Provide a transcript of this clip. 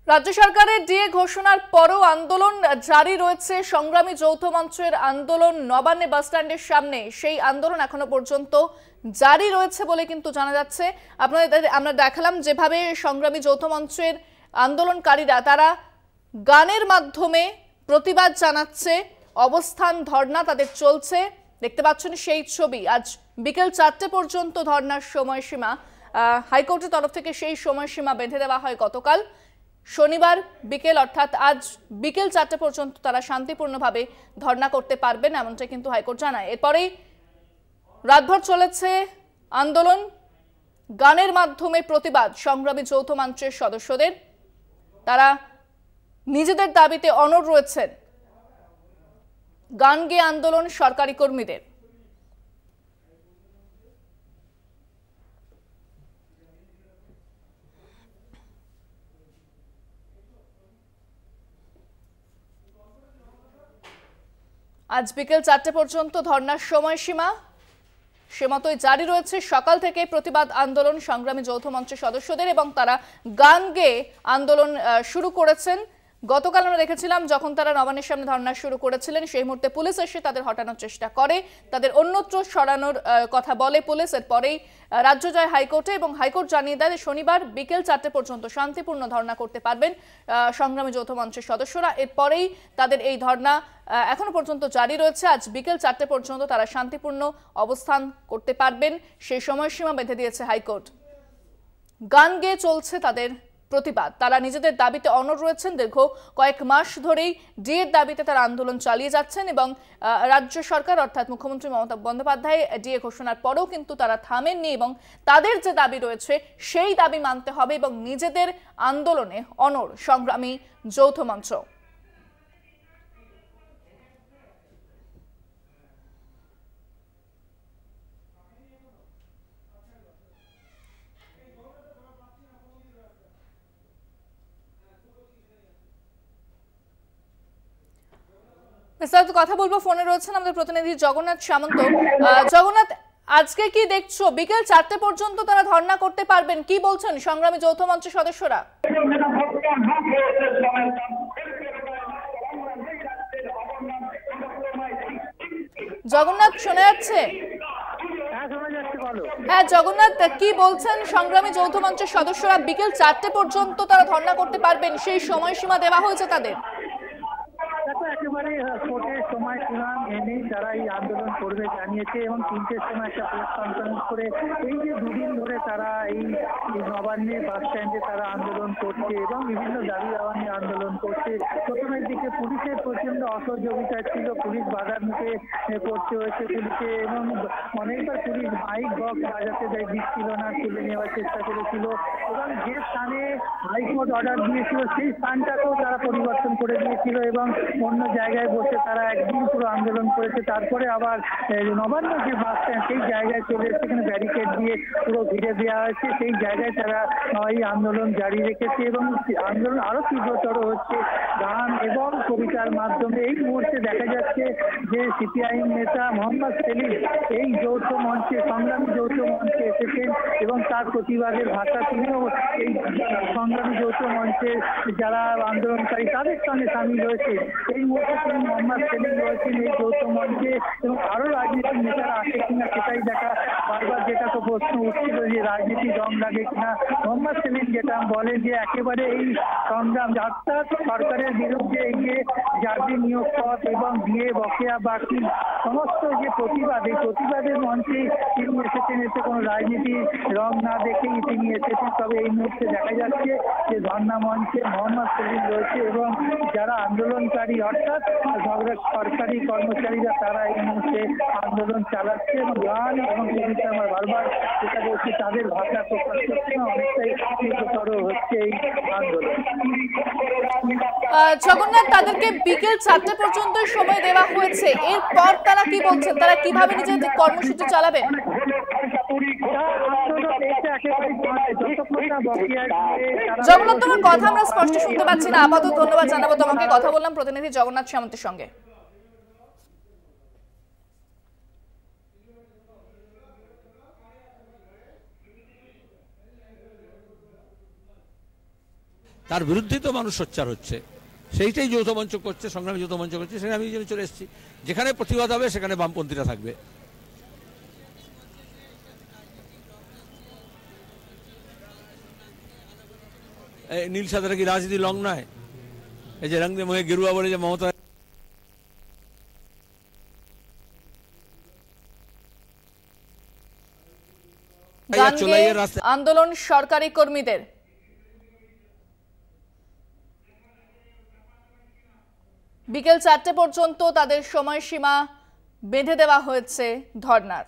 রাজ্য সরকারের ডিএ ঘোষণার পরও আন্দোলন জারি রয়েছে। সংগ্রামী যৌথ মঞ্চের আন্দোলন নবান্নে বাস স্ট্যান্ডের সামনে, সেই আন্দোলন এখনো পর্যন্ত জারি রয়েছে বলে কিন্তু জানা যাচ্ছে। আমরা দেখালাম যেভাবে সংগ্রামী যৌথ মঞ্চের আন্দোলনকারীরা তারা গানের মাধ্যমে প্রতিবাদ জানাচ্ছে, অবস্থান ধর্ণা তাদের চলছে। দেখতে পাচ্ছেন সেই ছবি। আজ বিকেল 4টে পর্যন্ত ধর্ণার সময়সীমা, হাইকোর্টের তরফ থেকে সেই সময়সীমা বেঁধে দেওয়া হয় গতকাল শনিবার বিকেল, অর্থাৎ আজ বিকেল 4টে পর্যন্ত তারা শান্তিপূর্ণভাবে ধর্ণা করতে পারবেন, এমনটা কিন্তু হাইকোর্ট জানায়। এরপরেই রাতভর চলেছে আন্দোলন, গানের মাধ্যমে প্রতিবাদ সংগ্রামী যৌথ মঞ্চের সদস্যদের। তারা নিজেদের দাবিতে অনড় রয়েছেন। গান গেয়ে আন্দোলন সরকারি কর্মীদের। আজ বিকেল 4টে পর্যন্ত ধর্ণার সময়সীমা সে মতোই জারি রয়েছে। সকাল থেকে প্রতিবাদ আন্দোলন সংগ্রামী যৌথ মঞ্চের সদস্যদের, এবং তারা গান গেয়ে আন্দোলন শুরু করেছেন। গতকাল আমরা দেখেছিলাম যখন তারা নবান্নের সামনে ধর্ণা শুরু করেছিলেন, সেই মুহূর্তে পুলিশ এসে তাদের হটানোর চেষ্টা করে, তাদের অন্যত্র সরানোর কথা বলে পুলিশ। এরপরেই রাজ্য যায় হাইকোর্টে, এবং হাইকোর্ট জানিয়ে দেয় শনিবার বিকেল 4টে পর্যন্ত শান্তিপূর্ণ ধর্ণা করতে পারবেন সংগ্রামী যৌথ মঞ্চের সদস্যরা। এরপরেই তাদের এই ধর্ণা এখনো পর্যন্ত জারি রয়েছে। আজ বিকেল 4টে পর্যন্ত তারা শান্তিপূর্ণ অবস্থান করতে পারবেন, সেই সময়সীমা বেঁধে দিয়েছে হাইকোর্ট। গান গেয়ে চলছে তাদের প্রতিবাদ। তারা নিজেদের দাবিতে অনড় রয়েছেন। দীর্ঘ কয়েক মাস ধরেই ডিএর দাবিতে তারা আন্দোলন চালিয়ে যাচ্ছেন, এবং রাজ্য সরকার অর্থাৎ মুখ্যমন্ত্রী মমতা বন্দ্যোপাধ্যায় ডিএ ঘোষণার পরেও কিন্তু তারা থামেননি, এবং তাদের যে দাবি রয়েছে সেই দাবি মানতে হবে, এবং নিজেদের আন্দোলনে অনড় সংগ্রামী যৌথ মঞ্চ। বিস্তারিত কথা বলবো, ফোনে রয়েছেন আমাদের প্রতিনিধি জগন্নাথ সামন্ত। জগন্নাথ, আজকে কি দেখছো? বিকেল 4টে পর্যন্ত তারা ধর্ণা করতে পারবেন, কি বলছেন সংগ্রামী যৌথ মঞ্চের সদস্যরা? জগন্নাথ, শোনা যাচ্ছে? হ্যাঁ জগন্নাথ, কি বলছেন সংগ্রামী যৌথ মঞ্চের সদস্যরা? বিকেল 4টে পর্যন্ত তারা ধর্ণা করতে পারবেন, সেই সময়সীমা দেওয়া হয়েছে তাদের। একেবারে কোর্টের সময়সীমা মেনেই তারা এই আন্দোলন করবে জানিয়েছে, এবং 3টের সময় একটা প্রেস কনফারেন্স করে এই যে দুদিন ধরে তারা এই নবান্নে বাস স্ট্যান্ডে তারা আন্দোলন করছে এবং বিভিন্ন দাবি দাওয়া নিয়ে আন্দোলন করছে। প্রথমের দিকে পুলিশের প্রচন্ড অসহযোগিতা ছিল, পুলিশ বাধার মুখে পড়তে হয়েছে পুলিশে, এবং অনেকবার পুলিশ মাইক বক্স বাজাতে দেয় দিচ্ছিল না, তুলে নেওয়ার চেষ্টা করেছিল, এবং যে স্থানে হাইকোর্ট অর্ডার দিয়েছিল সেই স্থানটাকেও তারা পরিবর্তন করে দিয়েছিল, এবং অন্য জায়গায় বসে তারা একদিন পুরো আন্দোলন করেছে। তারপরে আবার নবান্ন যে বাস স্ট্যান্ড সেই জায়গায় চলে এসে সেখানে ব্যারিকেড দিয়ে পুরো ঘিরে দেওয়া হয়েছে, সেই জায়গায় তারা এই আন্দোলন জারি রেখেছে, এবং আন্দোলন আরো তীব্রতর হচ্ছে গান এবং কবিতার মাধ্যমে। এই মুহূর্তে দেখা যাচ্ছে যে সিপিআইএম নেতা মোহাম্মদ সেলিম এই যৌথ মঞ্চে, সংগ্রামী যৌথ মঞ্চে এসেছেন, এবং তার প্রতিবাদের ভাষা তিনিও এই সংগ্রামী যৌথ মঞ্চের যারা আন্দোলনকারী তাদের সঙ্গে সামিল হয়েছে। এই মুহূর্তে তিনি মোহাম্মদ সেলিম রয়েছেন এই যৌথ মঞ্চে, এবং আরো রাজনীতির নেতারা আসে কিনা সেটাই দেখা। বারবার যেটা তো প্রশ্ন উঠছিল যে রাজনীতি রং লাগে কিনা, মোহাম্মদ সেলিম যেটা বলে যে একেবারে এই সংগ্রাম অর্থাৎ সরকারের বিরুদ্ধে এই যে জাতীয় নিয়োগ পথ এবং বিয়ে বকেয়া বাকি সমস্ত যে প্রতিবাদ, এই প্রতিবাদের মঞ্চে তিনি এসেছেন। এতে কোনো রাজনীতি রং না দেখেই তিনি এসেছেন। তবে এই মুহূর্তে দেখা যাচ্ছে যে ধর্ণা মঞ্চে মোহাম্মদ সেলিম রয়েছে, এবং যারা আন্দোলনকারী অর্থাৎ সরকারি কর্মচারীরা তারা এই মুহূর্তে আন্দোলন চালাচ্ছে, এবং গান এবং কবিতা আমরা বারবার যেটা বলছি তাদের ভাষা প্রকাশ করছে না, অনেকটাই তীব্রতর হচ্ছে এই আন্দোলন। জগন্নাথ, তাদেরকে বিকেল 4টে পর্যন্ত সময় দেওয়া হয়েছে, এরপর তারা কি বলছেন, তারা কিভাবে নিজেদের কর্মসূচি চালাবেন? জগন্নাথ, তোমার কথা আমরা স্পষ্ট শুনতে পাচ্ছি না, আপাতত ধন্যবাদ জানাবো তোমাকে। কথা বললাম প্রতিনিধি জগন্নাথ সামন্তের সঙ্গে। তার বিরুদ্ধেই তো মানুষ সোচ্চার হচ্ছে। সেইটাই যৌথ মঞ্চ করছে, সংগ্রামী যৌথ মঞ্চ করছে, সেখানে আমি চলে এসেছি। যেখানে প্রতিবাদ হবে সেখানে বামপন্থীরা থাকবে। নীল সাদারা কি রাজনীতি লং নয়? এই যে রঙে মোহে গেরুয়া বলে যে মমতা আন্দোলন সরকারি কর্মীদের বিকেল 4টে পর্যন্ত তাদের সময়সীমা বেঁধে দেওয়া হয়েছে ধর্নার।